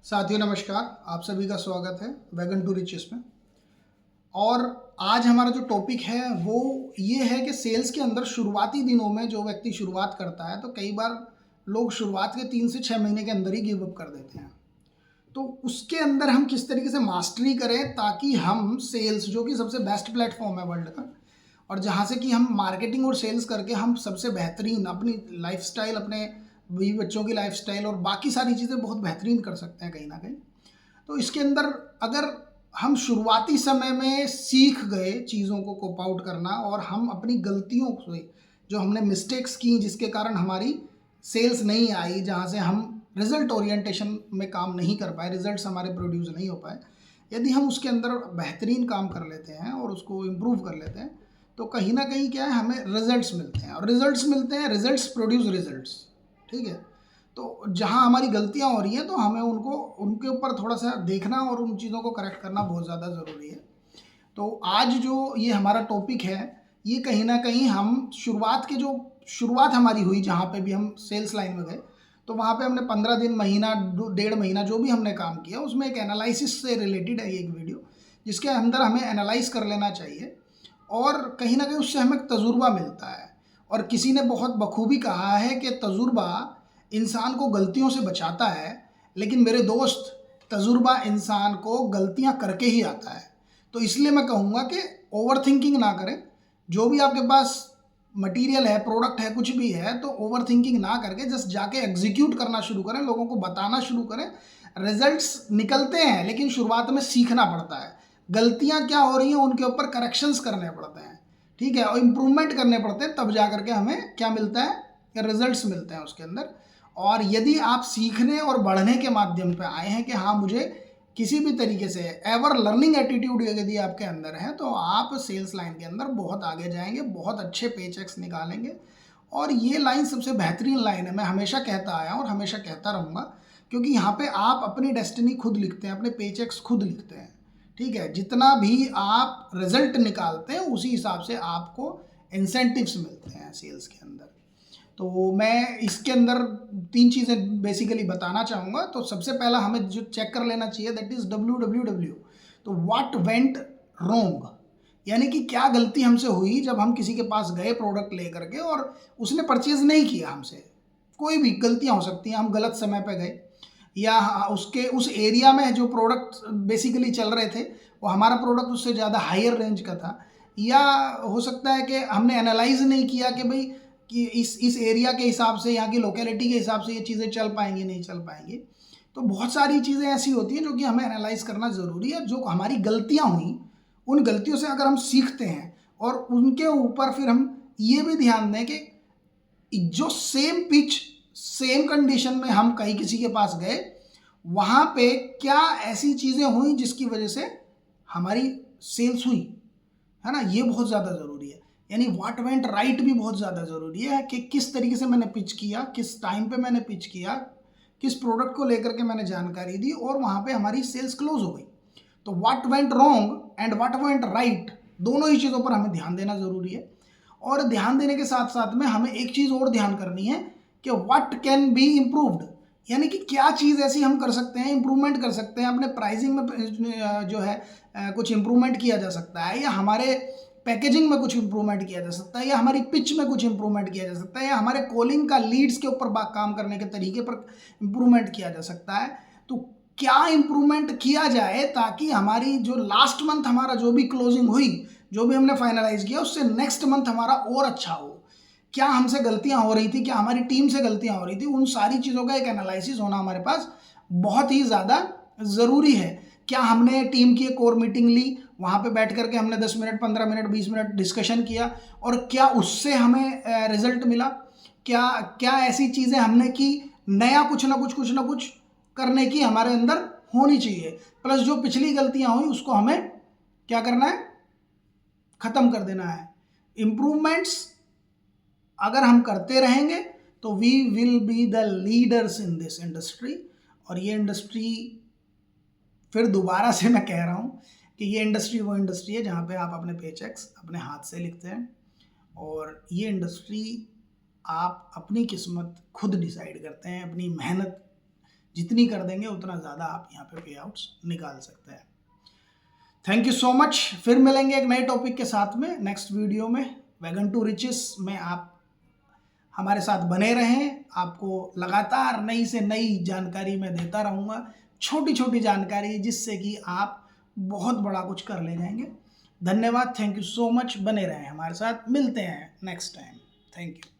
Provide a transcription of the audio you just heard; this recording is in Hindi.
साथियों नमस्कार, आप सभी का स्वागत है वैगन टू रिचेस में। और आज हमारा जो टॉपिक है वो ये है कि सेल्स के अंदर शुरुआती दिनों में जो व्यक्ति शुरुआत करता है तो कई बार लोग शुरुआत के 3 से 6 महीने के अंदर ही गिव अप कर देते हैं। तो उसके अंदर हम किस तरीके से मास्टरी करें ताकि हम सेल्स, जो कि सबसे बेस्ट प्लेटफॉर्म है वर्ल्ड का, और जहाँ से कि हम मार्केटिंग और सेल्स करके हम सबसे बेहतरीन अपनी लाइफस्टाइल, अपने बीवी बच्चों की लाइफस्टाइल और बाकी सारी चीज़ें बहुत बेहतरीन कर सकते हैं कहीं ना कहीं। तो इसके अंदर अगर हम शुरुआती समय में सीख गए चीज़ों को कोप आउट करना और हम अपनी गलतियों से, जो हमने मिस्टेक्स की जिसके कारण हमारी सेल्स नहीं आई, जहाँ से हम रिजल्ट ओरिएंटेशन में काम नहीं कर पाए, रिजल्ट्स हमारे प्रोड्यूस नहीं हो पाए, यदि हम उसके अंदर बेहतरीन काम कर लेते हैं और उसको इम्प्रूव कर लेते हैं तो कहीं ना कहीं क्या है, हमें रिजल्ट्स मिलते हैं। और रिजल्ट्स मिलते हैं, रिजल्ट्स प्रोड्यूस रिजल्ट्स। ठीक है। तो जहाँ हमारी गलतियाँ हो रही हैं तो हमें उनको उनके ऊपर थोड़ा सा देखना और उन चीज़ों को करेक्ट करना बहुत ज़्यादा ज़रूरी है। तो आज जो ये हमारा टॉपिक है, ये कहीं ना कहीं हम शुरुआत हमारी हुई, जहाँ पे भी हम सेल्स लाइन में गए तो वहाँ पे हमने 15 दिन, महीना, 1.5 महीना जो भी हमने काम किया उसमें एक एनालिसिस से रिलेटेड है ये एक वीडियो, जिसके अंदर हमें एनालाइज कर लेना चाहिए और कहीं ना कहीं उससे हमें तजुर्बा मिलता है। और किसी ने बहुत बखूबी कहा है कि तजुर्बा इंसान को गलतियों से बचाता है, लेकिन मेरे दोस्त, तजुर्बा इंसान को गलतियां करके ही आता है। तो इसलिए मैं कहूँगा कि ओवर थिंकिंग ना करें। जो भी आपके पास मटेरियल है, प्रोडक्ट है, कुछ भी है, तो ओवर थिंकिंग ना करके जस्ट जाके एग्जीक्यूट करना शुरू करें, लोगों को बताना शुरू करें। रिजल्ट्स निकलते हैं लेकिन शुरुआत में सीखना पड़ता है, गलतियां क्या हो रही हैं उनके ऊपर करेक्शंस करने पड़ते हैं। ठीक है। और इम्प्रूवमेंट करने पड़ते हैं, तब जा करके हमें क्या मिलता है, रिजल्ट्स मिलते हैं उसके अंदर। और यदि आप सीखने और बढ़ने के माध्यम पे आए हैं कि हाँ, मुझे किसी भी तरीके से एवर लर्निंग एटीट्यूड यदि आपके अंदर है तो आप सेल्स लाइन के अंदर बहुत आगे जाएंगे, बहुत अच्छे पे चेक्स निकालेंगे। और ये लाइन सबसे बेहतरीन लाइन है, मैं हमेशा कहता आया हूँ और हमेशा कहता रहूँगा, क्योंकि यहाँ पे आप अपनी डेस्टिनी खुद लिखते हैं, अपने पे चेक्स खुद लिखते हैं। ठीक है। जितना भी आप रिजल्ट निकालते हैं उसी हिसाब से आपको इंसेंटिव्स मिलते हैं सेल्स के अंदर। तो मैं इसके अंदर 3 चीज़ें बेसिकली बताना चाहूँगा। तो सबसे पहला हमें जो चेक कर लेना चाहिए, दैट इज़ WWW। तो व्हाट वेंट रोंग, यानी कि क्या गलती हमसे हुई जब हम किसी के पास गए प्रोडक्ट ले करके और उसने परचेज नहीं किया हमसे। कोई भी गलतियां हो सकती हैं, हम गलत समय पे गए, या उसके उस एरिया में जो प्रोडक्ट बेसिकली चल रहे थे वो हमारा प्रोडक्ट उससे ज़्यादा हायर रेंज का था, या हो सकता है कि हमने एनालाइज नहीं किया कि भाई कि इस एरिया के हिसाब से, यहाँ की लोकेलिटी के हिसाब से ये चीज़ें चल पाएंगी नहीं चल पाएंगी। तो बहुत सारी चीज़ें ऐसी होती हैं जो कि हमें एनालाइज करना ज़रूरी है। जो हमारी गलतियाँ हुई, उन गलतियों से अगर हम सीखते हैं और उनके ऊपर फिर हम ये भी ध्यान दें कि जो सेम पिच, सेम कंडीशन में हम कहीं किसी के पास गए, वहाँ पे क्या ऐसी चीज़ें हुई जिसकी वजह से हमारी सेल्स हुई, है ना। ये बहुत ज़्यादा ज़रूरी है। यानी व्हाट वेंट राइट भी बहुत ज़्यादा ज़रूरी है कि किस तरीके से मैंने पिच किया, किस टाइम पे मैंने पिच किया, किस प्रोडक्ट को लेकर के मैंने जानकारी दी और वहाँ पे हमारी सेल्स क्लोज हो गई। तो what went wrong and what went right, दोनों ही चीज़ों पर हमें ध्यान देना ज़रूरी है। और ध्यान देने के साथ साथ में हमें एक चीज़ और ध्यान करनी है कि व्हाट कैन बी इम्प्रूव्ड, यानी कि क्या चीज़ ऐसी हम कर सकते हैं, इम्प्रूवमेंट कर सकते हैं अपने प्राइसिंग में, जो है कुछ इम्प्रूवमेंट किया जा सकता है, या हमारे पैकेजिंग में कुछ इम्प्रूवमेंट किया जा सकता है, या हमारी पिच में कुछ इम्प्रूवमेंट किया जा सकता है, या हमारे कॉलिंग का लीड्स के ऊपर काम करने के तरीके पर इम्प्रूवमेंट किया जा सकता है। तो क्या इम्प्रूवमेंट किया जाए ताकि हमारी जो लास्ट मंथ हमारा जो भी क्लोजिंग हुई, जो भी हमने फाइनलाइज किया, उससे नेक्स्ट मंथ हमारा और अच्छा हो। क्या हमसे गलतियां हो रही थी, क्या हमारी टीम से गलतियां हो रही थी, उन सारी चीज़ों का एक एनालिसिस होना हमारे पास बहुत ही ज़्यादा ज़रूरी है। क्या हमने टीम की एक कोर मीटिंग ली, वहाँ पे बैठ करके हमने 10 मिनट, 15 मिनट, 20 मिनट डिस्कशन किया और क्या उससे हमें रिजल्ट मिला? क्या क्या ऐसी चीज़ें हमने की, नया कुछ ना कुछ करने की हमारे अंदर होनी चाहिए। प्लस जो पिछली गलतियां हुई उसको हमें क्या करना है, ख़त्म कर देना है। इम्प्रूवमेंट्स अगर हम करते रहेंगे तो we will be the leaders in this industry. और ये इंडस्ट्री, फिर दोबारा से मैं कह रहा हूँ कि ये इंडस्ट्री वो इंडस्ट्री है जहाँ पे आप अपने पे चेक्स अपने हाथ से लिखते हैं, और ये इंडस्ट्री आप अपनी किस्मत खुद डिसाइड करते हैं, अपनी मेहनत जितनी कर देंगे उतना ज़्यादा आप यहाँ पे पे आउट्स निकाल सकते हैं। Thank you so much. फिर मिलेंगे एक नए टॉपिक के साथ में नेक्स्ट वीडियो में। वैगन टू रिचेस में आप हमारे साथ बने रहें, आपको लगातार नई से नई जानकारी मैं देता रहूँगा, छोटी छोटी जानकारी जिससे कि आप बहुत बड़ा कुछ कर ले जाएंगे। धन्यवाद, थैंक यू सो मच। बने रहें हमारे साथ, मिलते हैं नेक्स्ट टाइम। Thank you.